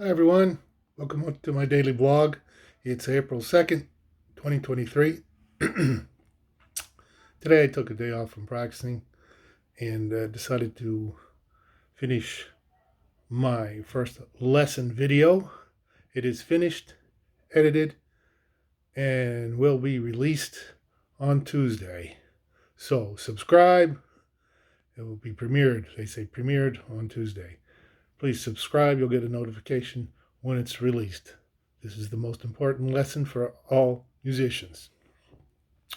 Hi everyone, welcome to my daily blog. It's April 2nd, 2023. Today I took a day off from practicing and decided to finish my first lesson video. It is finished, edited, and will be released on Tuesday. So subscribe. It will be premiered. They say premiered on Tuesday. Please subscribe. You'll get a notification when it's released. This is the most important lesson for all musicians.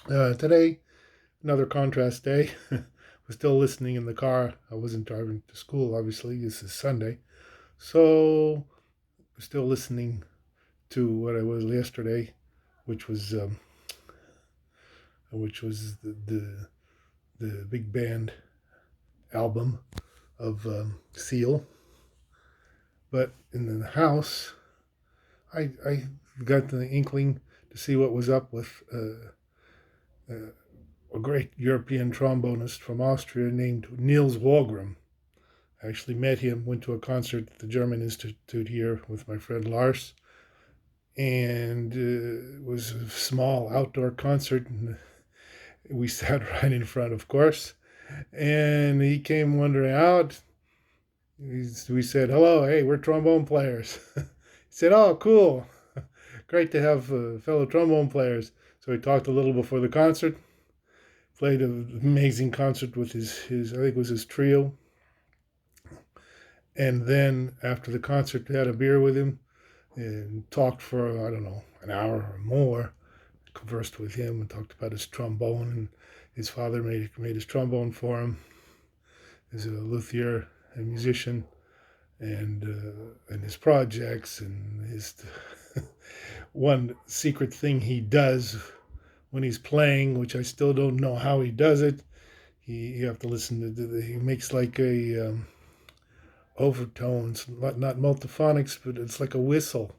Today, another contrast day. Was still listening in the car. I wasn't driving to school, obviously. This is Sunday. So, still listening to what I was yesterday, which was the big band album of Seal. But in the house, I got the inkling to see what was up with a great European trombonist from Austria named Nils Wogram. I actually met him, went to a concert at the German Institute here with my friend Lars, and it was a small outdoor concert, and we sat right in front, of course, and he came wandering out. We said, hello, hey, we're trombone players. He said, oh, cool. Great to have fellow trombone players. So we talked a little before the concert, played an amazing concert with his I think it was his trio. And then after the concert, we had a beer with him and talked for, I don't know, an hour or more. Conversed with him and talked about his trombone, and his father made his trombone for him. He's a luthier and musician, and his projects and his one secret thing he does when he's playing, which I still don't know how he does it. You have to listen to he makes like a overtones, not multiphonics, but it's like a whistle.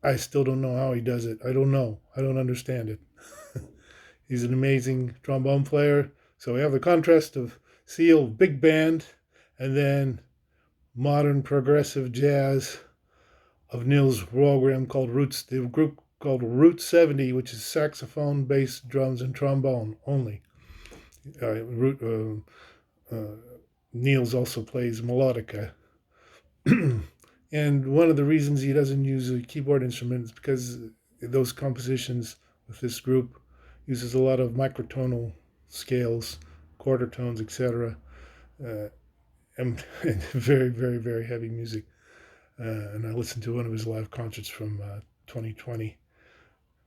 I still don't know how he does it. I don't know. I don't understand it. He's an amazing trombone player. So we have the contrast of Seal big band and then modern progressive jazz of Nils Wogram called Roots, the group called Route 70, which is saxophone, bass, drums, and trombone only. Nils also plays melodica. And one of the reasons he doesn't use a keyboard instrument is because those compositions with this group uses a lot of microtonal scales, quarter tones, etc., and very, very, very heavy music. And I listened to one of his live concerts from 2020,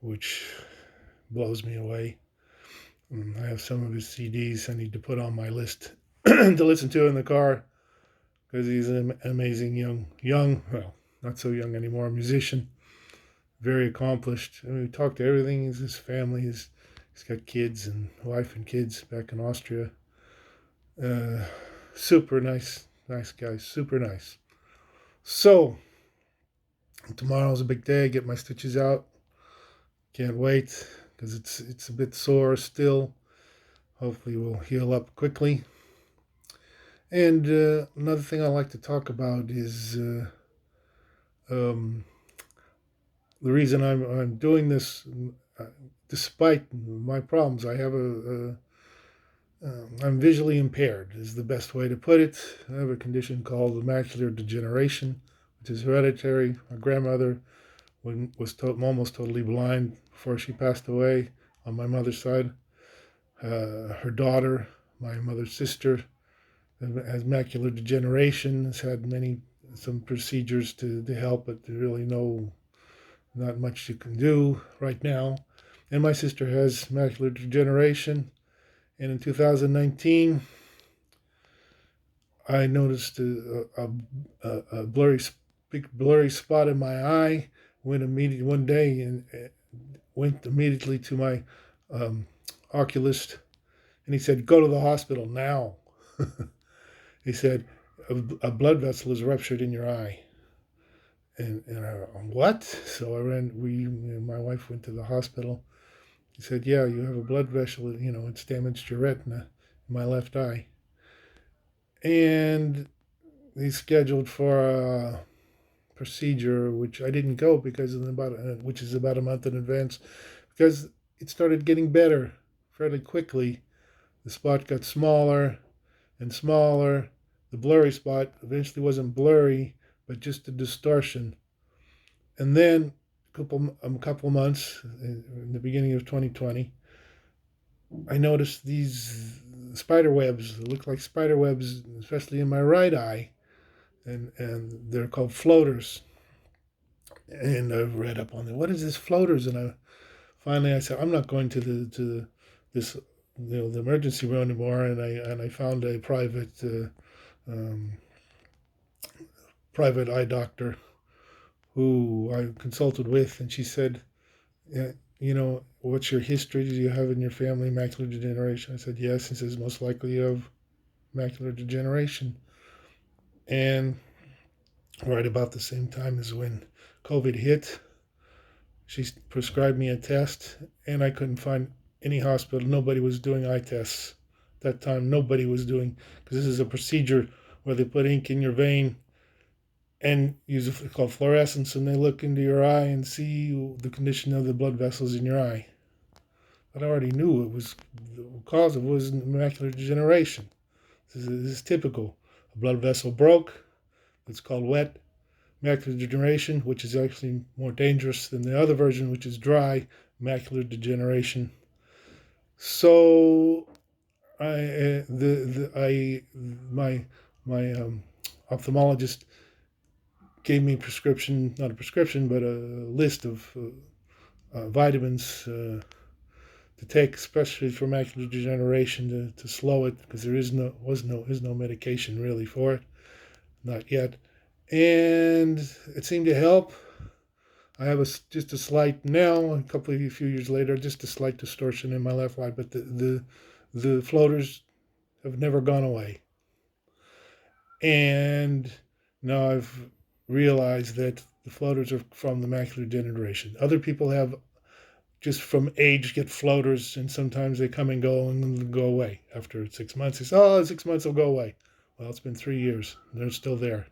which blows me away. I have some of his CDs I need to put on my list to listen to in the car because he's an amazing well, not so young anymore, musician, very accomplished. I mean, we talked to everything. He's his family. He's got kids and wife and kids back in Austria. Super nice guy, super nice. So tomorrow's a big day. I get my stitches out. Can't wait because it's a bit sore still. Hopefully, we'll heal up quickly. And another thing I like to talk about is um, the reason I'm doing this, despite my problems. I have I'm visually impaired, is the best way to put it. I have a condition called macular degeneration, which is hereditary. My grandmother was almost totally blind before she passed away on my mother's side. Her daughter, my mother's sister, has macular degeneration, has had some procedures to help, but really not much you can do right now. And my sister has macular degeneration. And in 2019, I noticed a big blurry spot in my eye. Went immediately one day and went immediately to my oculist, and he said, "Go to the hospital now." He said, "A blood vessel is ruptured in your eye." And I what? So I ran. My wife went to the hospital. He said, "Yeah, you have a blood vessel. It's damaged your retina in my left eye." And he scheduled for a procedure, which I didn't go because which is about a month in advance, because it started getting better fairly quickly. The spot got smaller and smaller. The blurry spot eventually wasn't blurry, but just a distortion. And then a couple months in the beginning of 2020, I noticed these spider webs that look like spider webs, especially in my right eye, and they're called floaters. And I read up on them. What is this floaters? And I said, I'm not going to this the emergency room anymore. And I found a um, private eye doctor who I consulted with, and she said, yeah, what's your history? Do you have in your family macular degeneration? I said, yes. He says, most likely you have macular degeneration. And right about the same time as when COVID hit, she prescribed me a test, and I couldn't find any hospital. Nobody was doing eye tests. At that time, nobody was doing, because this is a procedure where they put ink in your vein and use what's called fluorescence, and they look into your eye and see the condition of the blood vessels in your eye. But I already knew the cause of it was macular degeneration. This is typical. A blood vessel broke. It's called wet macular degeneration, which is actually more dangerous than the other version, which is dry macular degeneration. So my ophthalmologist gave me not a prescription, but a list of vitamins to take, especially for macular degeneration, to slow it, because there is no medication really for it, not yet. And it seemed to help. I have just a slight now, a few years later, just a slight distortion in my left eye, but the floaters have never gone away. And now I've realized that the floaters are from the macular degeneration. Other people have just from age get floaters, and sometimes they come and go away after 6 months. They say, oh, 6 months will go away. Well, it's been 3 years, and they're still there.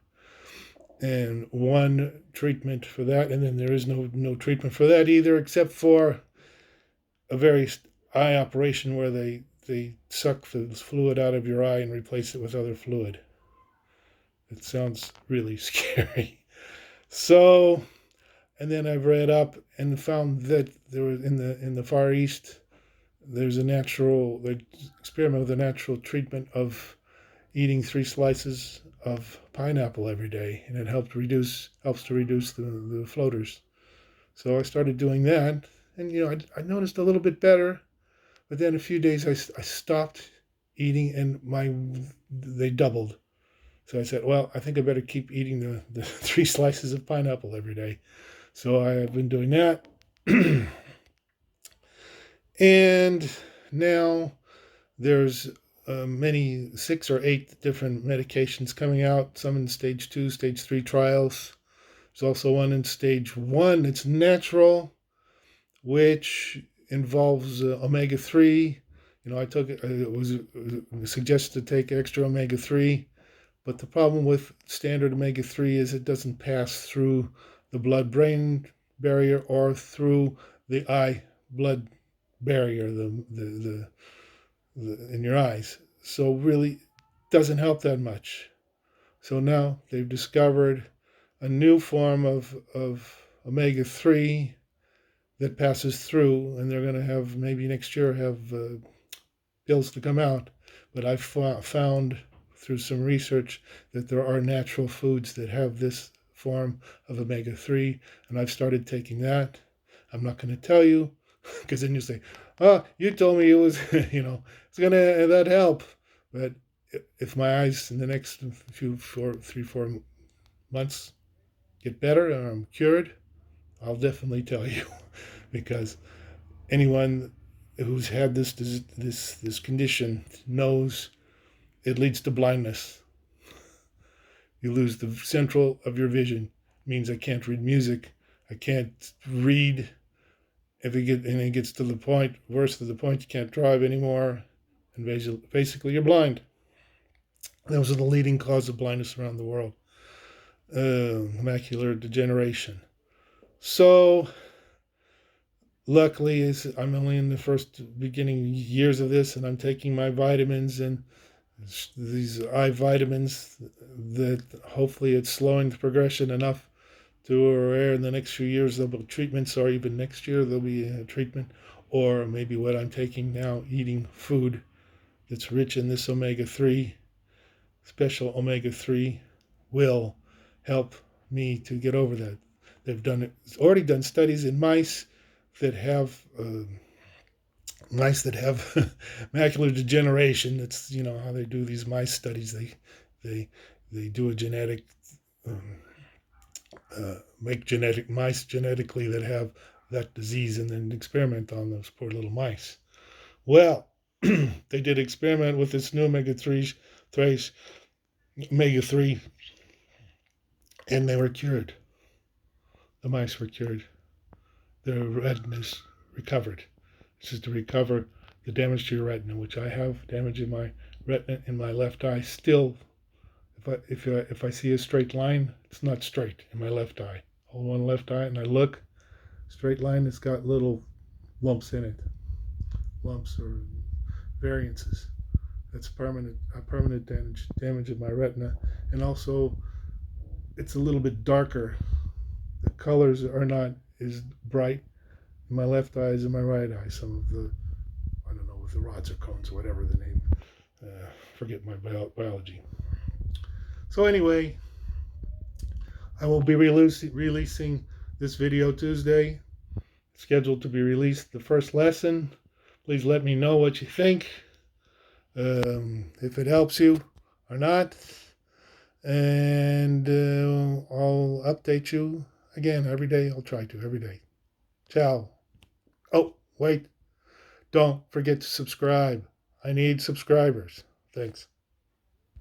And one treatment for that, and then there is no treatment for that either, except for a very eye operation where they suck the fluid out of your eye and replace it with other fluid. It sounds really scary. So, and then I've read up and found that there was in the Far East, there's they experiment with a natural treatment of eating 3 slices of pineapple every day, and it helps to reduce the floaters. So I started doing that, and I noticed a little bit better, but then a few days I stopped eating, and they doubled. So I said, well, I think I better keep eating the 3 slices of pineapple every day. So I have been doing that. And now there's 6 or 8 different medications coming out, some in stage 2, stage 3 trials. There's also one in stage 1. It's natural, which involves omega-3. I took it. It was suggested to take extra omega-3, but the problem with standard omega-3 is it doesn't pass through the blood-brain barrier or through the eye-blood barrier, the in your eyes. So really doesn't help that much. So now they've discovered a new form of omega-3 that passes through, and they're going to have, maybe next year, have pills to come out. But I've found through some research that there are natural foods that have this form of omega-3, and I've started taking that. I'm not going to tell you, because then you say, oh, you told me it was, it's going to that help. But if my eyes in the next 4 months get better and I'm cured, I'll definitely tell you, because anyone who's had this condition knows it leads to blindness. You lose the central of your vision. It means I can't read music. I can't read. If it gets to the point, worse to the point, you can't drive anymore, and basically you're blind. Those are the leading cause of blindness around the world. macular degeneration. So luckily, I'm only in the first beginning years of this, and I'm taking my vitamins and these eye vitamins that hopefully it's slowing the progression enough to where in the next few years there'll be treatments, or even next year there'll be a treatment, or maybe what I'm taking now, eating food that's rich in this omega-3, special omega-3, will help me to get over that. It's already done studies in mice that have macular degeneration. It's how they do these mice studies. They do a genetic um, make genetic mice genetically that have that disease, and then experiment on those poor little mice. Well, they did experiment with this new omega-3, and they were cured. The mice were cured. Their retinas recovered. This is to recover the damage to your retina, which I have damage in my retina in my left eye. Still, if I see a straight line, it's not straight in my left eye. Hold one left eye and I look, straight line, it's got little lumps in it, lumps or variances. That's permanent damage of my retina, and also it's a little bit darker. The colors are not as bright in my left eye as in my right eye. Some of the, I don't know, with the rods or cones or whatever the name, forget my biology. So anyway, I will be releasing this video Tuesday, scheduled to be released the first lesson. Please let me know what you think, if it helps you or not, and I'll update you again every day. I'll try to every day. Ciao. Oh, wait. Don't forget to subscribe. I need subscribers. Thanks.